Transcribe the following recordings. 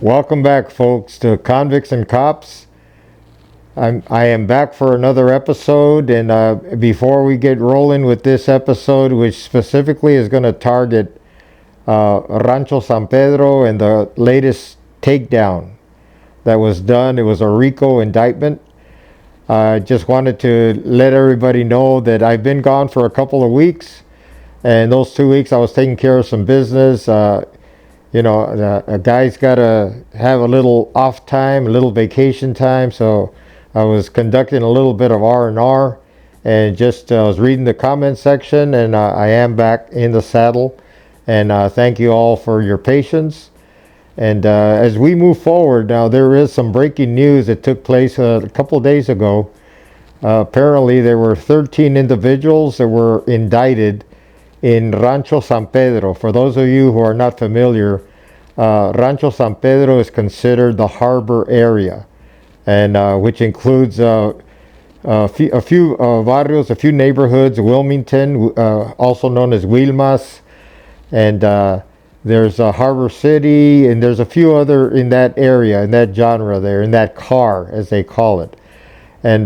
Welcome back, folks, to Convicts and Cops. I am back for another episode, and before we get rolling with this episode, which specifically is going to target Rancho San Pedro and the latest takedown that was done, it was a RICO indictment. I just wanted to let everybody know that I've been gone for a couple of weeks, and those 2 weeks I was taking care of some business. A guy's got to have a little off time, a little vacation time. So I was conducting a little bit of R&R, and just was reading the comment section, and I am back in the saddle. And thank you all for your patience. And as we move forward, now there is some breaking news that took place a couple of days ago. Apparently, there were 13 individuals that were indicted in Rancho San Pedro. For those of you who are not familiar, Rancho San Pedro is considered the harbor area, and which includes a few barrios, a few neighborhoods, Wilmington, also known as Wilmas, and there's Harbor City, and there's a few other in that area, in that genre there, in that car, as they call it. And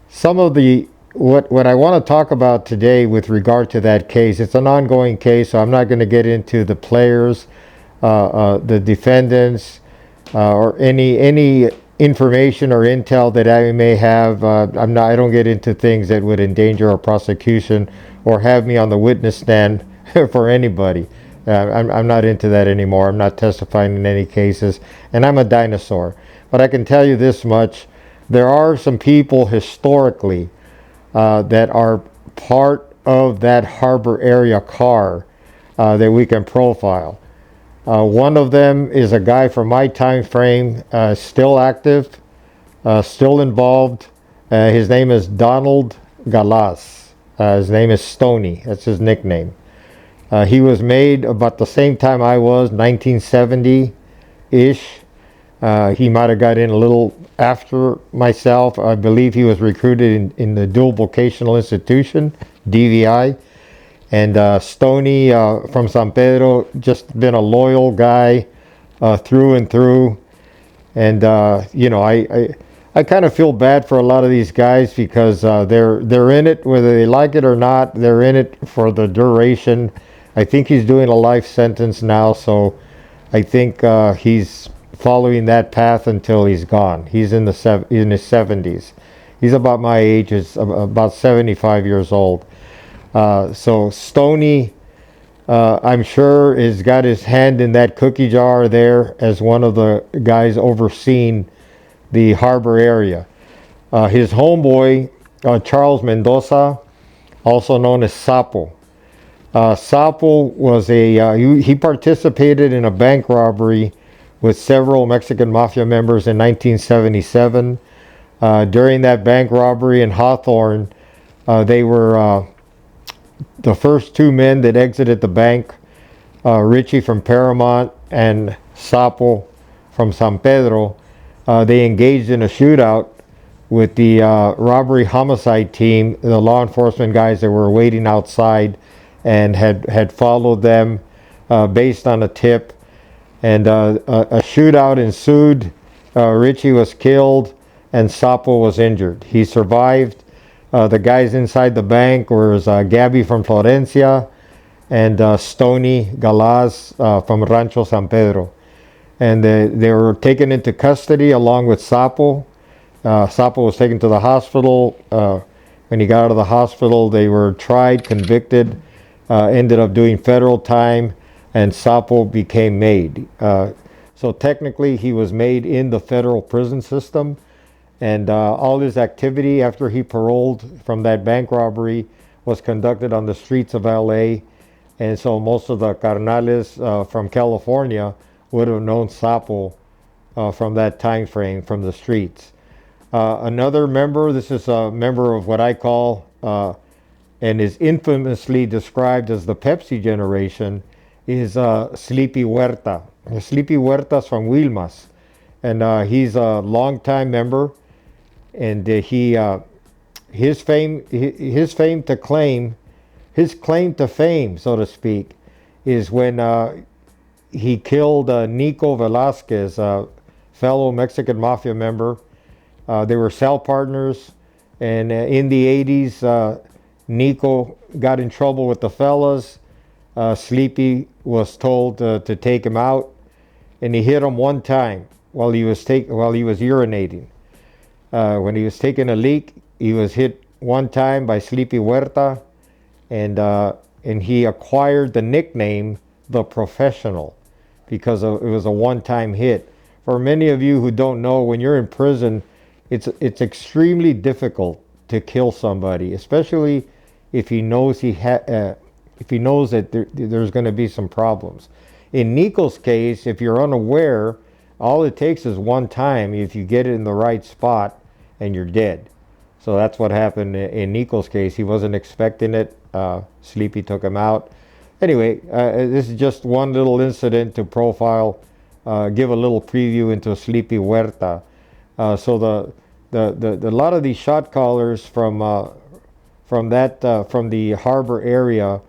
some of the what I want to talk about today with regard to that case, it's an ongoing case, so I'm not going to get into the players, the defendants, or any information or intel that I may have. I don't get into things that would endanger a prosecution or have me on the witness stand for anybody. I'm not into that anymore. I'm not testifying in any cases, and I'm a dinosaur. But I can tell you this much: there are some people historically that are part of that harbor area car that we can profile. One of them is a guy from my time frame, still active, still involved. His name is Donald Galaz. His name is Stony. That's his nickname. He was made about the same time I was, 1970-ish. He might have got in a little after myself. I believe he was recruited in the Dual Vocational Institution, DVI. And Stony from San Pedro, just been a loyal guy through and through. And I kind of feel bad for a lot of these guys because they're in it, whether they like it or not. They're in it for the duration. I think he's doing a life sentence now, so I think he's following that path until he's gone. He's in his 70s. He's about my age. Is about 75 years old. So Stony, I'm sure, has got his hand in that cookie jar there as one of the guys overseeing the harbor area. His homeboy, Charles Mendoza, also known as Sapo. Sapo was he participated in a bank robbery with several Mexican Mafia members in 1977. During that bank robbery in Hawthorne, they were the first two men that exited the bank, Richie from Paramount and Sapo from San Pedro. They engaged in a shootout with the robbery homicide team, the law enforcement guys that were waiting outside and had followed them based on a tip. And a shootout ensued. Richie was killed and Sapo was injured. He survived. The guys inside the bank was Gabby from Florencia and Stony Galaz from Rancho San Pedro. And they were taken into custody along with Sapo. Sapo was taken to the hospital. When he got out of the hospital, they were tried, convicted, ended up doing federal time, and Sapo became made. So technically, he was made in the federal prison system. And all his activity after he paroled from that bank robbery was conducted on the streets of LA. And so most of the carnales from California would have known Sapo from that time frame, from the streets. Another member, this is a member of what I call, and is infamously described as the Pepsi generation, is Sleepy Huerta. Sleepy Huerta's from Wilmas. And he's a longtime member. And his claim to fame, so to speak, is when he killed Nico Velasquez, a fellow Mexican Mafia member. They were cell partners, and in the 80s, Nico got in trouble with the fellas. Sleepy was told to take him out, and he hit him one time while he was urinating. When he was taking a leak, he was hit one time by Sleepy Huerta, and he acquired the nickname the Professional because it was a one-time hit. For many of you who don't know, when you're in prison, it's extremely difficult to kill somebody, especially if he knows if he knows that there's going to be some problems. In Nico's case, if you're unaware, all it takes is one time if you get it in the right spot and you're dead. So that's what happened in Nico's case. He wasn't expecting it. Sleepy took him out. Anyway, this is just one little incident to profile, give a little preview into Sleepy Huerta. So a lot of these shot callers from the harbor area,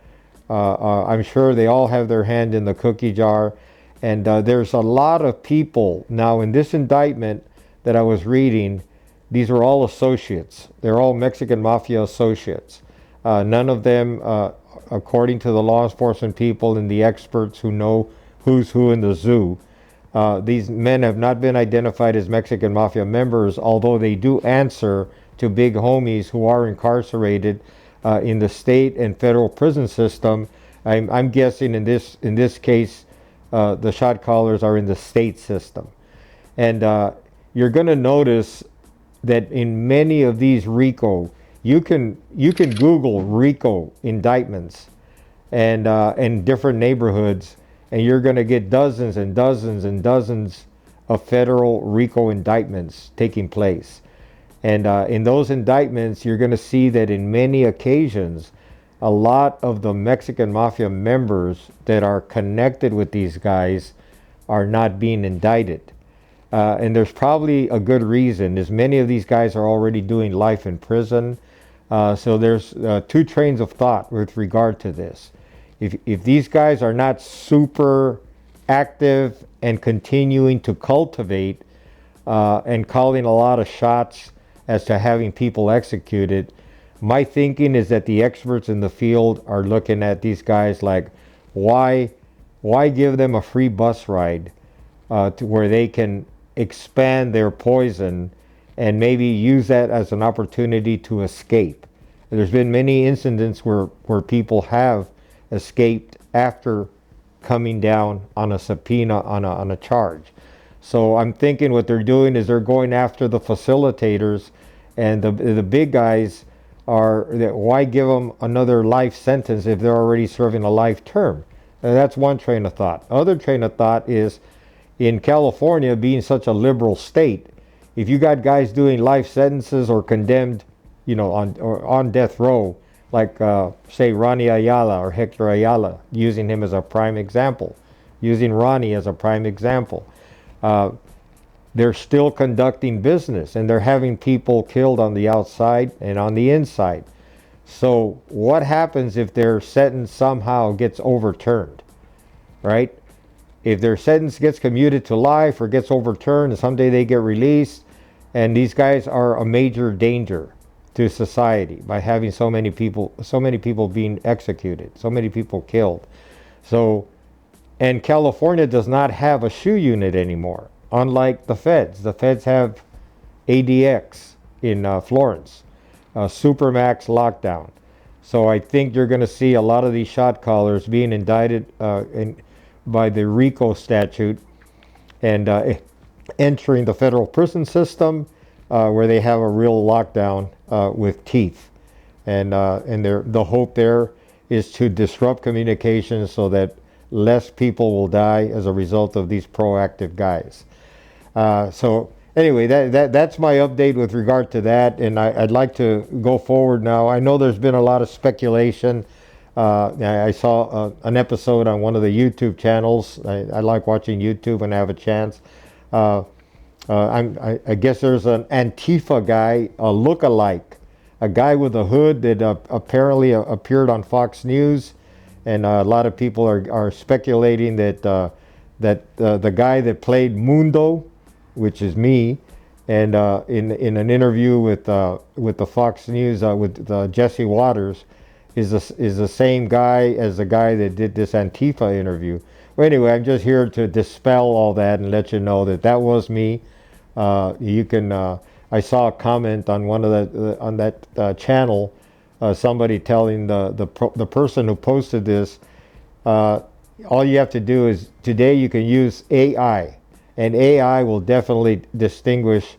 I'm sure they all have their hand in the cookie jar, and there's a lot of people now in this indictment that I was reading. These are all associates. They're all Mexican Mafia associates. None of them, according to the law enforcement people and the experts who know who's who in the zoo, these men have not been identified as Mexican Mafia members, although they do answer to big homies who are incarcerated in the state and federal prison system. I'm guessing in this case, the shot callers are in the state system. And you're going to notice that in many of these RICO, you can Google RICO indictments and in different neighborhoods, and you're going to get dozens and dozens and dozens of federal RICO indictments taking place. And in those indictments, you're going to see that in many occasions, a lot of the Mexican Mafia members that are connected with these guys are not being indicted. And there's probably a good reason, as many of these guys are already doing life in prison. So there's two trains of thought with regard to this. If these guys are not super active and continuing to cultivate and calling a lot of shots as to having people executed, my thinking is that the experts in the field are looking at these guys like, why give them a free bus ride to where they can expand their poison and maybe use that as an opportunity to escape. There's been many incidents where people have escaped after coming down on a subpoena on a charge. So I'm thinking what they're doing is they're going after the facilitators, and the big guys are, why give them another life sentence if they're already serving a life term? And that's one train of thought. Other train of thought is, in California being such a liberal state, if you got guys doing life sentences or condemned, on death row, like say Ronnie Ayala or Hector Ayala, using him as a prime example, using Ronnie as a prime example, they're still conducting business and they're having people killed on the outside and on the inside. So what happens if their sentence somehow gets overturned, right? If their sentence gets commuted to life or gets overturned and someday they get released, and these guys are a major danger to society by having so many people being executed, so many people killed. So, and California does not have a SHU unit anymore, unlike the feds. The feds have ADX in Florence, Supermax lockdown. So I think you're going to see a lot of these shot callers being indicted by the RICO statute and entering the federal prison system where they have a real lockdown with teeth. And the hope there is to disrupt communications so that less people will die as a result of these proactive guys. So anyway, that's my update with regard to that, and I'd like to go forward now. I know there's been a lot of speculation. I saw an episode on one of the YouTube channels. I like watching YouTube when I have a chance. I guess there's an Antifa guy, a look-alike, a guy with a hood that apparently appeared on Fox News, and a lot of people are speculating that that the guy that played Mundo, which is me, and in an interview with the Fox News with Jesse Waters, is the same guy as the guy that did this Antifa interview. Well, anyway, I'm just here to dispel all that and let you know that that was me. You can. I saw a comment on one of on that channel. Somebody telling the person who posted this, all you have to do is today you can use AI, and AI will definitely distinguish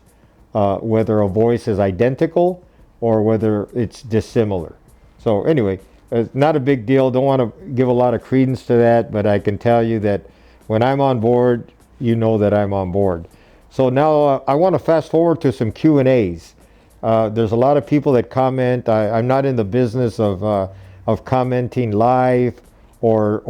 whether a voice is identical or whether it's dissimilar. So anyway, it's not a big deal. Don't want to give a lot of credence to that, but I can tell you that when I'm on board, you know that I'm on board. So now I want to fast forward to some Q&As. There's a lot of people that comment. I'm not in the business of commenting live or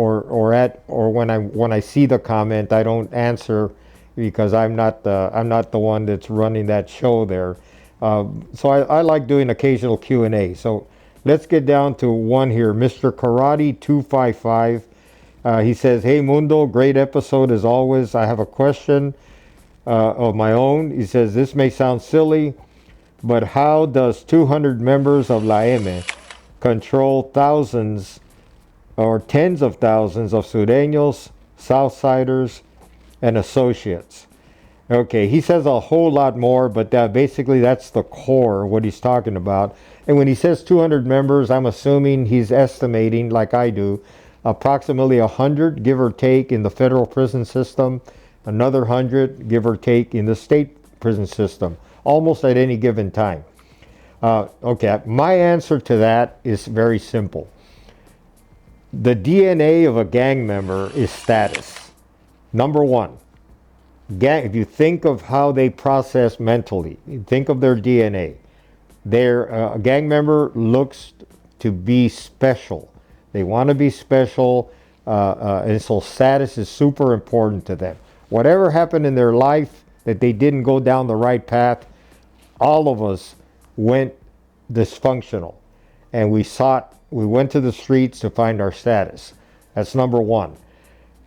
when I see the comment, I don't answer because I'm not the one that's running that show there. So I like doing occasional Q&A. So let's get down to one here. Mr. Karate 255. He says, "Hey Mundo, great episode as always. I have a question of my own." He says, "This may sound silly, but how does 200 members of La M control thousands or tens of thousands of Sureños, Southsiders, and associates?" Okay, he says a whole lot more, but basically that's the core, what he's talking about. And when he says 200 members, I'm assuming he's estimating, like I do, approximately 100, give or take, in the federal prison system, another 100, give or take, in the state prison system, almost at any given time. Okay, my answer to that is very simple. The DNA of a gang member is status. Number one, if you think of how they process mentally, think of their DNA. A gang member looks to be special. They want to be special, and so status is super important to them. Whatever happened in their life that they didn't go down the right path, all of us went dysfunctional, and we went to the streets to find our status. That's number one.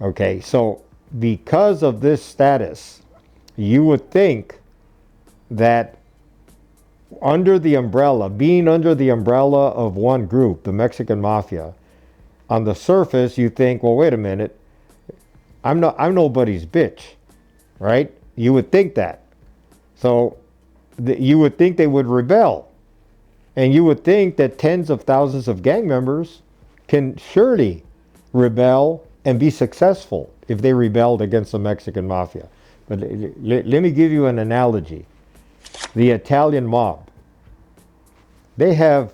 Okay, so because of this status, you would think that being under the umbrella of one group, the Mexican Mafia, on the surface, you think, well, wait a minute, I'm nobody's bitch, right? You would think that. So you would think they would rebel. And you would think that tens of thousands of gang members can surely rebel and be successful if they rebelled against the Mexican Mafia. But let me give you an analogy. The Italian mob, they have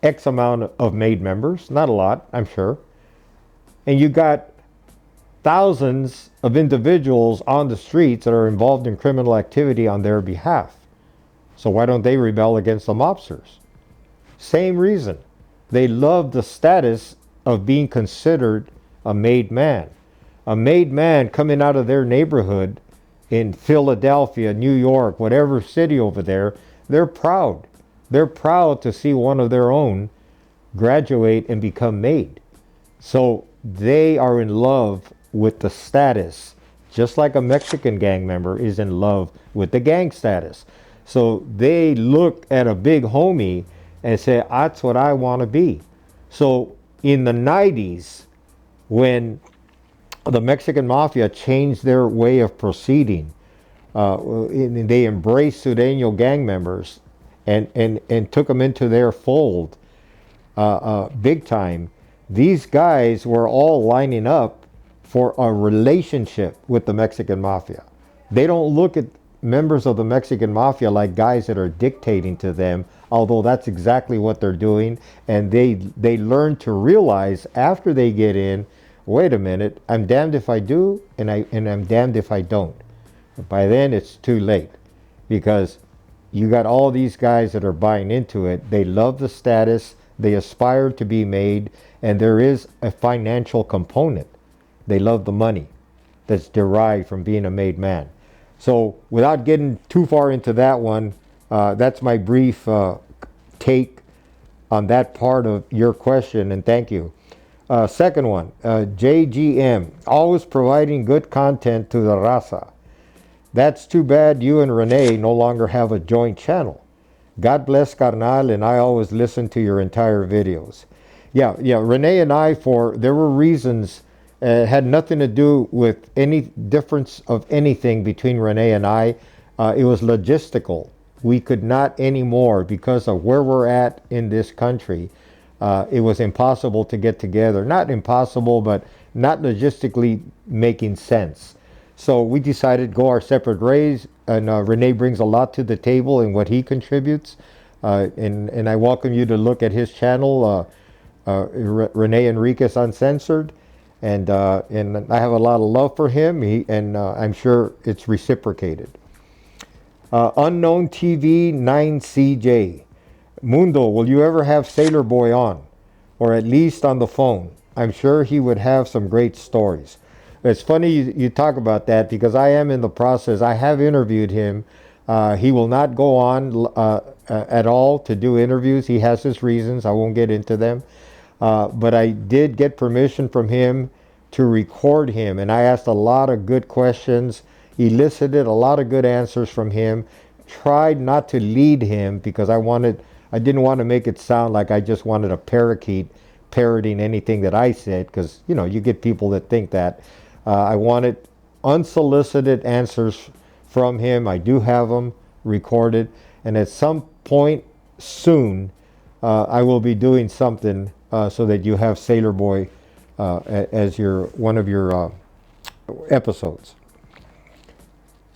X amount of made members, not a lot, I'm sure. And you got thousands of individuals on the streets that are involved in criminal activity on their behalf. So why don't they rebel against the mobsters? Same reason. They love the status of being considered a made man. A made man coming out of their neighborhood in Philadelphia, New York, whatever city over there, they're proud. They're proud to see one of their own graduate and become made. So they are in love with the status, just like a Mexican gang member is in love with the gang status. So they look at a big homie and say, that's what I want to be. So in the 90s, when the Mexican Mafia changed their way of proceeding, they embraced Sureño gang members and took them into their fold big time. These guys were all lining up for a relationship with the Mexican Mafia. They don't look at members of the Mexican Mafia like guys that are dictating to them, although that's exactly what they're doing. And they learn to realize after they get in, wait a minute, I'm damned if I do, and I'm damned if I don't. But by then it's too late, because you got all these guys that are buying into it. They love the status, they aspire to be made, and there is a financial component. They love the money that's derived from being a made man. So without getting too far into that one, that's my brief take on that part of your question, and thank you. Second one, JGM, always providing good content to the raza. That's too bad you and Renee no longer have a joint channel. God bless carnal, and I always listen to your entire videos. Yeah, Renee and I, there were reasons, had nothing to do with any difference of anything between Renee and I. It was logistical. We could not anymore, because of where we're at in this country. It was impossible to get together. Not impossible, but not logistically making sense. So we decided to go our separate ways, and Renee brings a lot to the table in what he contributes. And I welcome you to look at his channel, Renee Enriquez Uncensored. And I have a lot of love for him, and I'm sure it's reciprocated. Unknown TV 9CJ. Mundo, will you ever have Sailor Boy on? Or at least on the phone? I'm sure he would have some great stories. It's funny you talk about that, because I am in the process. I have interviewed him. He will not go on at all to do interviews. He has his reasons. I won't get into them. But I did get permission from him to record him. And I asked a lot of good questions, elicited a lot of good answers from him. Tried not to lead him, because I didn't want to make it sound like I just wanted a parakeet parroting anything that I said, because you get people that think that. I wanted unsolicited answers from him. I do have them recorded, and at some point soon I will be doing something so that you have Sailor Boy as one of your episodes.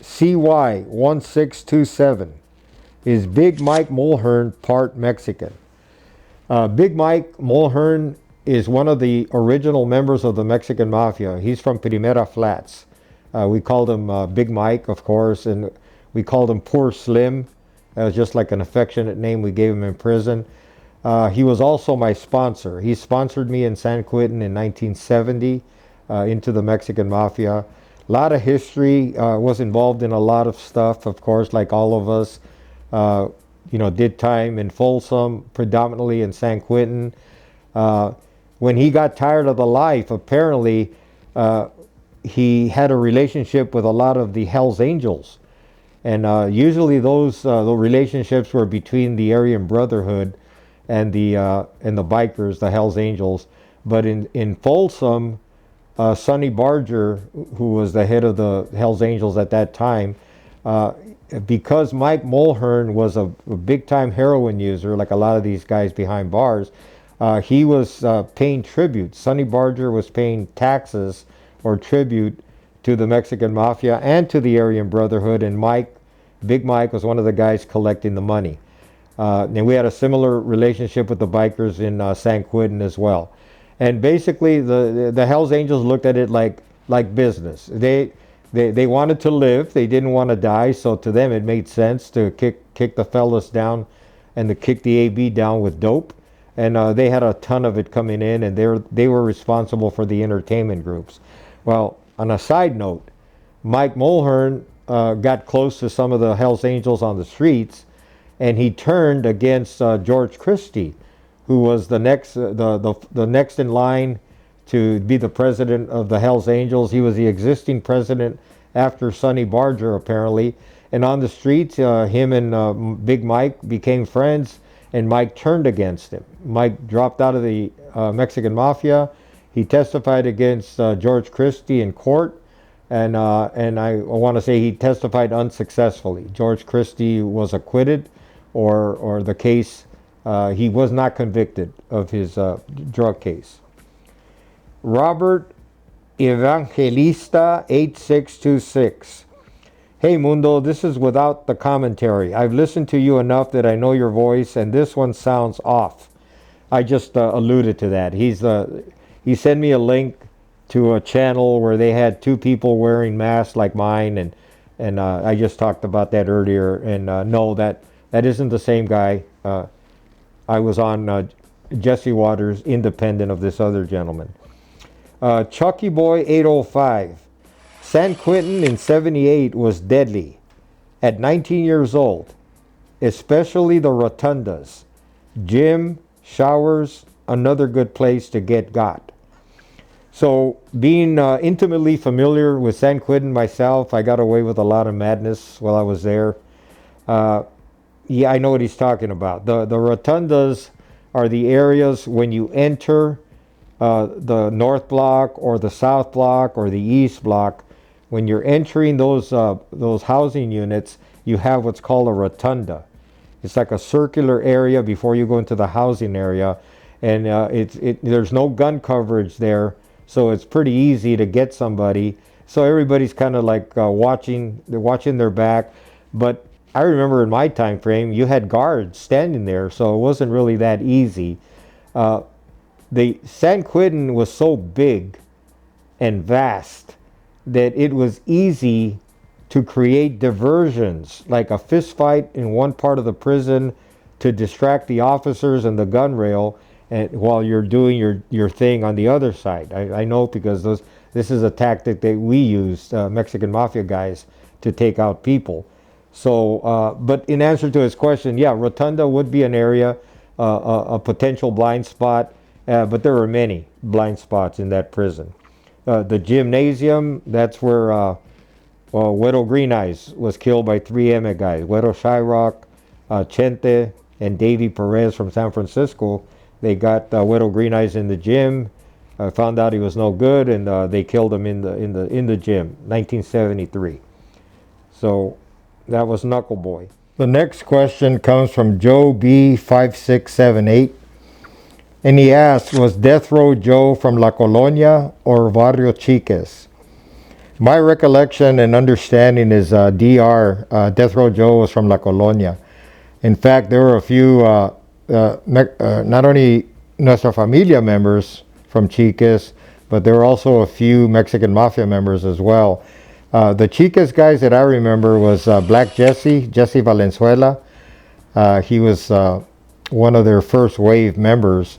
CY1627, is Big Mike Mulhern part Mexican? Big Mike Mulhern is one of the original members of the Mexican Mafia. He's from Primera Flats. We called him Big Mike, of course, and we called him Poor Slim. That was just like an affectionate name we gave him in prison. He was also my sponsor. He sponsored me in San Quentin in 1970 into the Mexican Mafia. A lot of history, was involved in a lot of stuff, of course, like all of us. Did time in Folsom, predominantly in San Quentin. When he got tired of the life, apparently he had a relationship with a lot of the Hells Angels. And usually those the relationships were between the Aryan Brotherhood and the bikers, the Hells Angels. But in Folsom, Sonny Barger, who was the head of the Hells Angels at that time, because Mike Mulhern was a big-time heroin user, like a lot of these guys behind bars, he was paying tribute. Sonny Barger was paying taxes or tribute to the Mexican Mafia and to the Aryan Brotherhood, and Big Mike was one of the guys collecting the money. And we had a similar relationship with the bikers in San Quentin as well. And basically, the Hells Angels looked at it like business. They wanted to live. They didn't want to die. So to them, it made sense to kick the fellas down and to kick the AB down with dope. And they had a ton of it coming in, and they were responsible for the entertainment groups. Well, on a side note, Mike Mulhern got close to some of the Hells Angels on the streets, and he turned against George Christie, who was the next in line to be the president of the Hells Angels. He was the existing president after Sonny Barger, apparently. And on the streets, him and Big Mike became friends, and Mike turned against him. Mike dropped out of the Mexican Mafia. He testified against George Christie in court, and I want to say he testified unsuccessfully. George Christie was acquitted, or the case, he was not convicted of his drug case. Robert Evangelista 8626. Hey Mundo, this is without the commentary. I've listened to you enough that I know your voice, and this one sounds off. I just alluded to that. He sent me a link to a channel where they had two people wearing masks like mine, and I just talked about that earlier. And no, that isn't the same guy. I was on Jesse Waters, independent of this other gentleman. Chucky Boy 805. San Quentin in 78 was deadly. At 19 years old, especially the rotundas. Gym, showers, another good place to get got. So, being intimately familiar with San Quentin myself, I got away with a lot of madness while I was there. Uh, yeah, I know what he's talking about. The rotundas are the areas when you enter the north block or the south block or the east block. When you're entering those housing units, you have what's called a rotunda. It's like a circular area before you go into the housing area, and there's no gun coverage there, so it's pretty easy to get somebody. So everybody's kind of like they're watching their back. But I remember in my time frame, you had guards standing there, so it wasn't really that easy. Uh, the San Quentin was so big and vast that it was easy to create diversions, like a fist fight in one part of the prison to distract the officers and the gun rail, and while you're doing your thing on the other side. I know because this is a tactic that we used, Mexican Mafia guys, to take out people. So, but in answer to his question, yeah, Rotunda would be an area, a potential blind spot, but there were many blind spots in that prison. The gymnasium, that's where Güero Green Eyes was killed by three Emmett guys. Güero Shyrock, Chente, and Davey Perez from San Francisco. They got Güero Green Eyes in the gym, found out he was no good, and they killed him in the gym, 1973. So that was Knuckle Boy. The next question comes from Joe B5678. And he asks, was Death Row Joe from La Colonia or Barrio Chiques? My recollection and understanding is Death Row Joe was from La Colonia. In fact, there were a few, not only Nuestra Familia members from Chiques, but there were also a few Mexican Mafia members as well. The Chiques guys that I remember was Black Jesse Valenzuela. He was one of their first wave members,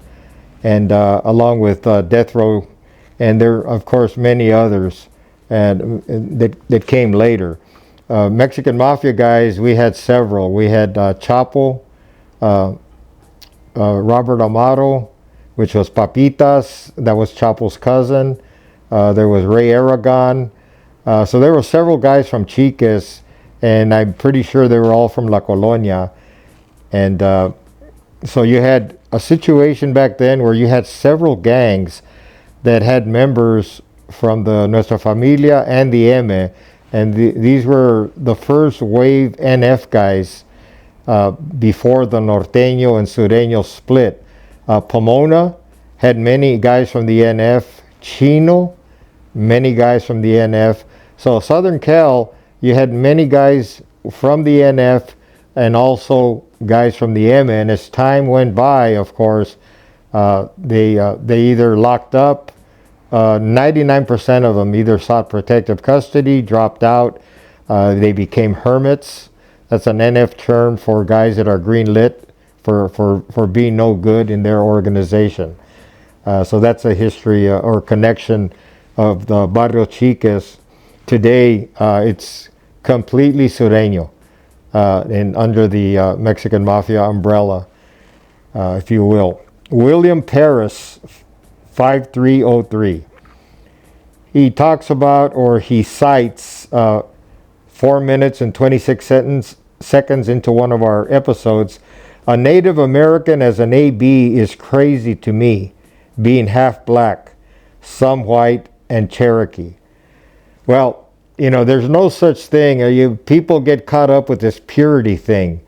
and along with Death Row, and there are, of course, many others that came later. Mexican Mafia guys, we had several. We had Chapo, Robert Amaro, which was Papitas, that was Chapo's cousin. There was Ray Aragon. So there were several guys from Chiques, and I'm pretty sure they were all from La Colonia. And so you had a situation back then where you had several gangs that had members from the Nuestra Familia and the M, and these were the first wave NF guys before the Norteño and Sureño split. Pomona had many guys from the NF. Chino, many guys from the NF. So Southern Cal, you had many guys from the NF and also guys from the M. And as time went by, of course, they either locked up. 99% of them either sought protective custody, dropped out. They became hermits. That's an NF term for guys that are green lit for being no good in their organization. So that's a history or connection of the Barrio Chiques. Today, it's completely Sureño and under the Mexican Mafia umbrella, if you will. William Paris, 5303. He talks about, or he cites 4 minutes and 26 seconds into one of our episodes. A Native American as an AB is crazy to me, being half black, some white, and Cherokee. Well, there's no such thing. People get caught up with this purity thing.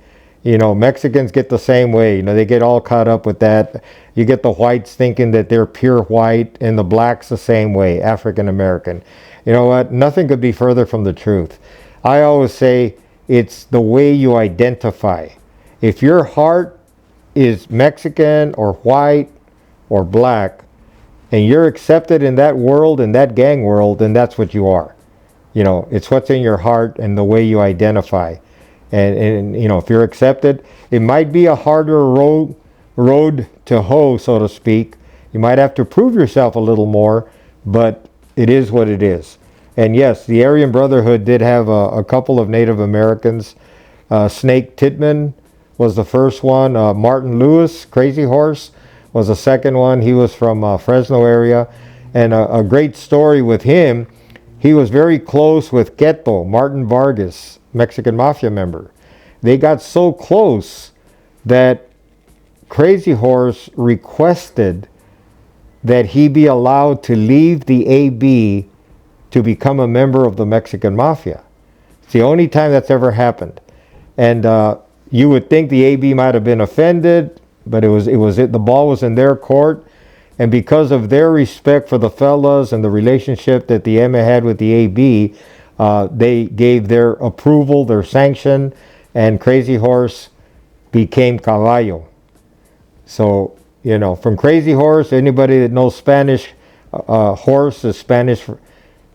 Mexicans get the same way. They get all caught up with that. You get the whites thinking that they're pure white, and the blacks the same way, African American. You know what? Nothing could be further from the truth. I always say it's the way you identify. If your heart is Mexican or white or black, and you're accepted in that world, in that gang world, then that's what you are. It's what's in your heart and the way you identify. And if you're accepted, it might be a harder road to hoe, so to speak. You might have to prove yourself a little more, but it is what it is. And yes, the Aryan Brotherhood did have a couple of Native Americans. Snake Titman was the first one. Martin Lewis, Crazy Horse, was the second one. He was from Fresno area. And a great story with him, he was very close with Queto, Martin Vargas, Mexican Mafia member. They got so close that Crazy Horse requested that he be allowed to leave the AB to become a member of the Mexican Mafia. It's the only time that's ever happened. And you would think the AB might have been offended, but the ball was in their court. And because of their respect for the fellas and the relationship that the EMA had with the AB, they gave their approval, their sanction, and Crazy Horse became Caballo. So, from Crazy Horse, anybody that knows Spanish, horse is Spanish,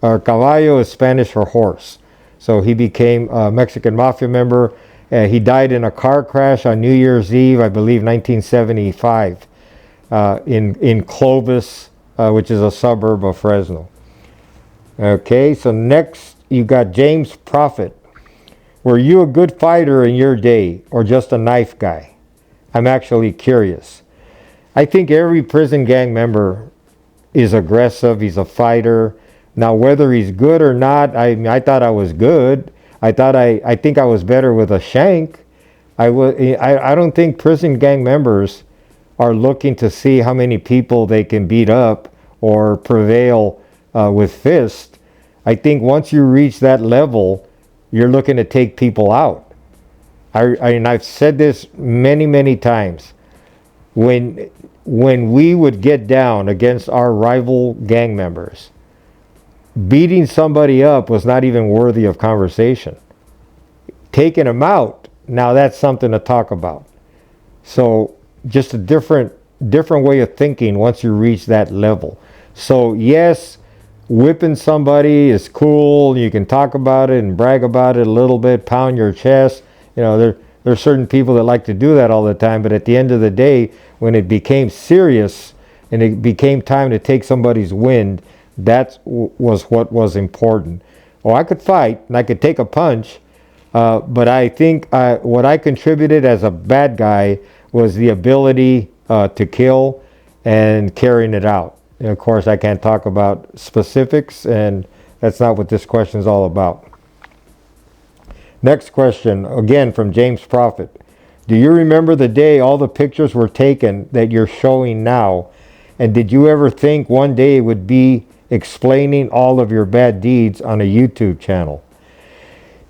or Caballo is Spanish for horse. So he became a Mexican Mafia member. He died in a car crash on New Year's Eve, I believe 1975, in Clovis, which is a suburb of Fresno. Okay, so next you got James Prophet. Were you a good fighter in your day or just a knife guy? I'm actually curious. I think every prison gang member is aggressive. He's a fighter. Now, whether he's good or not, I thought I was good. I think I was better with a shank. I don't think prison gang members are looking to see how many people they can beat up or prevail with fist. I think once you reach that level, you're looking to take people out. And I've said this many, many times. When we would get down against our rival gang members, beating somebody up was not even worthy of conversation. Taking them out, now that's something to talk about. So just a different way of thinking once you reach that level. So yes, whipping somebody is cool. You can talk about it and brag about it a little bit, pound your chest. There's certain people that like to do that all the time, but at the end of the day, when it became serious and it became time to take somebody's wind, that was what was important. Oh, I could fight and I could take a punch, but I think what I contributed as a bad guy was the ability to kill and carrying it out. And of course, I can't talk about specifics, and that's not what this question is all about. Next question, again from James Prophet. Do you remember the day all the pictures were taken that you're showing now? And did you ever think one day it would be explaining all of your bad deeds on a YouTube channel?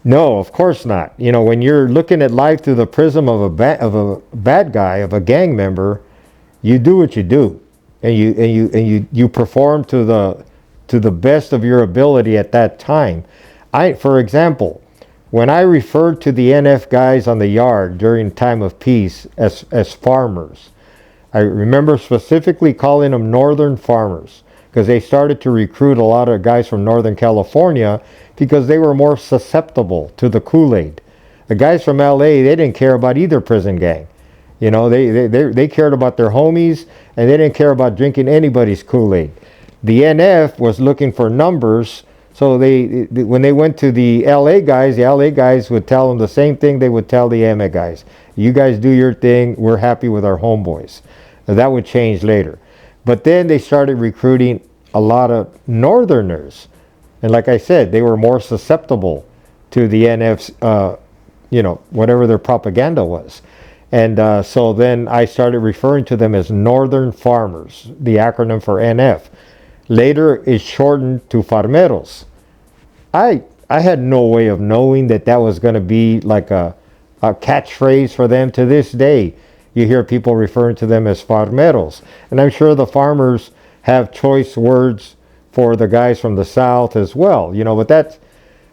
No, of course not. When you're looking at life through the prism of a bad guy, of a gang member, you do what you do, and you perform to the best of your ability at that time. For example, when I referred to the NF guys on the yard during time of peace as farmers, I remember specifically calling them northern farmers, because they started to recruit a lot of guys from Northern California because they were more susceptible to the Kool-Aid. The guys from LA, they didn't care about either prison gang. They cared about their homies, and they didn't care about drinking anybody's Kool-Aid. The NF was looking for numbers, so when they went to the LA guys would tell them the same thing they would tell the MA guys. You guys do your thing, we're happy with our homeboys. Now, that would change later. But then they started recruiting a lot of northerners. And like I said, they were more susceptible to the NF's, whatever their propaganda was. And so then I started referring to them as northern farmers, the acronym for NF. Later, it's shortened to farmeros. I had no way of knowing that was going to be like a catchphrase for them. To this day, you hear people referring to them as farmeros. And I'm sure the farmers have choice words for the guys from the South as well. But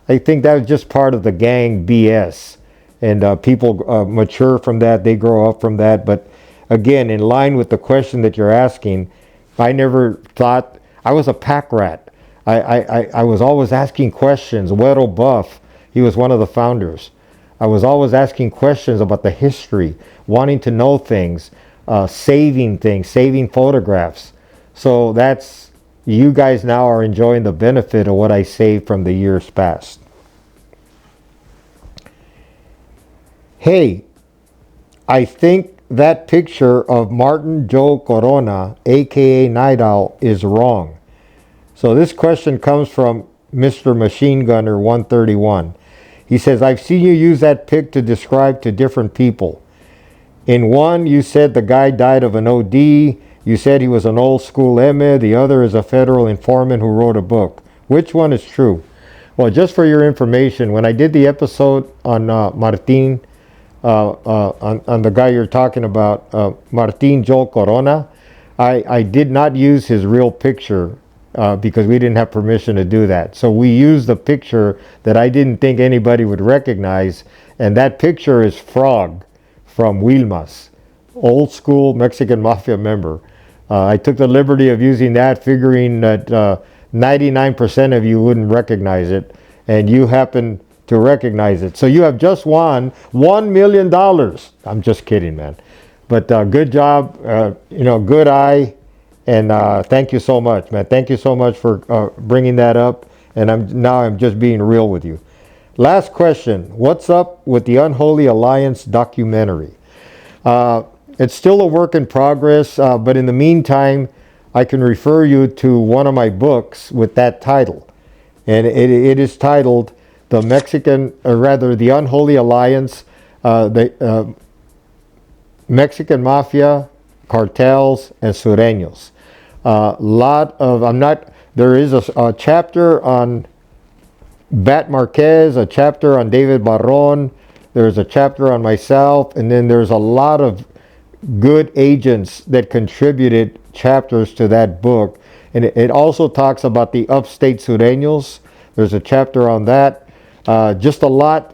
I think that was just part of the gang BS. And people mature from that. They grow up from that. But again, in line with the question that you're asking, I never thought I was a pack rat. I was always asking questions. Güero Buff, he was one of the founders. I was always asking questions about the history, wanting to know things, saving things, saving photographs. So you guys now are enjoying the benefit of what I saved from the years past. Hey, I think that picture of Martin Joe Corona, aka Night Owl, is wrong. So this question comes from Mr. Machine Gunner 131. He says, I've seen you use that pic to describe to different people. In one, you said the guy died of an OD. You said he was an old school eme. The other is a federal informant who wrote a book. Which one is true? Well, just for your information, when I did the episode on Martin, on the guy you're talking about, Martin Joel Corona, I did not use his real picture because we didn't have permission to do that. So we used the picture that I didn't think anybody would recognize, and that picture is Frog from Wilmas, old school Mexican Mafia member. I took the liberty of using that, figuring that 99% of you wouldn't recognize it, and you happen to recognize it. So you have just won $1 million. I'm just kidding, man. But good job, good eye, and thank you so much, man. Thank you so much for bringing that up, and I'm just being real with you. Last question, what's up with the Unholy Alliance documentary? It's still a work in progress, but in the meantime, I can refer you to one of my books with that title. And it is titled The Unholy Alliance, the Mexican Mafia, Cartels, and Sureños. There is a chapter on Bat Marquez, a chapter on David Barron, there's a chapter on myself, and then there's a lot of good agents that contributed chapters to that book. And it also talks about the upstate Sureños. There's a chapter on that. Just a lot.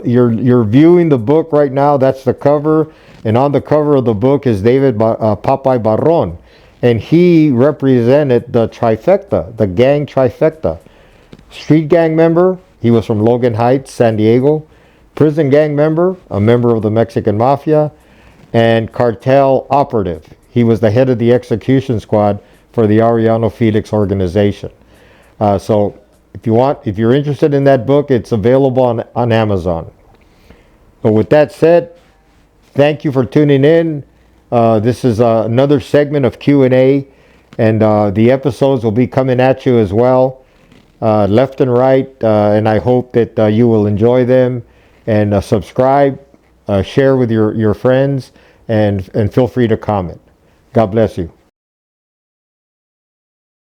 You're viewing the book right now. That's the cover. And on the cover of the book is David Popeye Barron. And he represented the trifecta, the gang trifecta. Street gang member, he was from Logan Heights, San Diego. Prison gang member, a member of the Mexican Mafia. And cartel operative. He was the head of the execution squad for the Arellano Felix organization. So if you're interested in that book, it's available on Amazon. But with that said, thank you for tuning in. This is another segment of Q&A, and the episodes will be coming at you as well, left and right, and I hope that you will enjoy them, and subscribe, share with your friends, and feel free to comment. God bless you.